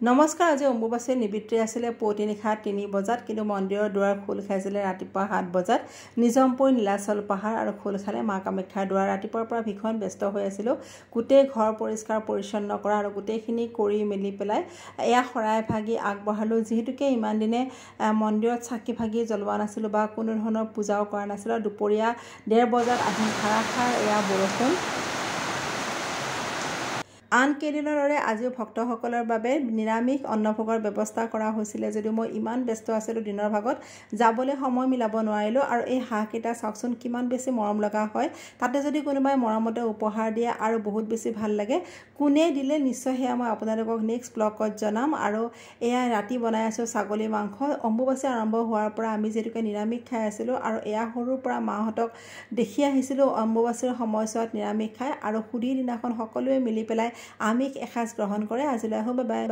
নমস্কাৰ। আজি অম্বুবাচী নিবৃত্তি আছিলে পুৱতি নিশা ৩ বজাত, কিন্তু মন্দিৰৰ দুৱাৰ খোল খাইছিলে ৰাতিপুৱা ৭ বজাত। নিজমপুৰ নীলাচল পাহাৰ আৰু খোল খালে মা কামাখ্যাৰ দুৱাৰ। ৰাতিপুৱাৰ পৰা ভীষণ ব্যস্ত হৈ আছিলোঁ, গোটেই ঘৰ পৰিষ্কাৰ পৰিচ্ছন্ন কৰা আৰু গোটেইখিনি কৰি মেলি পেলাই এয়া শৰাই ভাগি আগবঢ়ালোঁ। যিহেতুকে ইমান দিনে মন্দিৰত চাকি ভাগি জ্বলোৱা নাছিলোঁ বা কোনো ধৰণৰ পূজাও কৰা নাছিলোঁ। দুপৰীয়া ১:৩০ বজাত আহি ধাৰাসাৰ এয়া বৰষুণ। আন কেইদিনৰ দৰে আজিও ভক্তসকলৰ বাবে নিৰামিষ অন্নভোগৰ ব্যৱস্থা কৰা হৈছিলে, যদিও মই ইমান ব্যস্ত আছিলোঁ দিনৰ ভাগত যাবলৈ সময় মিলাব নোৱাৰিলোঁ। আৰু এই হাঁহকেইটা চাওকচোন কিমান বেছি মৰম লগা হয়, তাতে যদি কোনোবাই মৰমতে উপহাৰ দিয়ে আৰু বহুত বেছি ভাল লাগে। কোনে দিলে নিশ্চয় সেয়া মই আপোনালোকক নেক্সট ব্লগত জনাম। আৰু এয়া ৰাতি বনাই আছোঁ ছাগলী মাংস। অম্বুবাচী আৰম্ভ হোৱাৰ পৰা আমি যিহেতুকে নিৰামিষ খাই আছিলোঁ আৰু এয়া সৰুৰ পৰা মাহঁতক দেখি আহিছিলোঁ অম্বুবাচীৰ সময়ছোৱাত নিৰামিষ খায় আৰু সুধিৰ দিনাখন সকলোৱে মিলি পেলাই আমিষ এসাঁজ গ্ৰহণ কৰে। আজিলৈ আহোঁ, বাই বাই।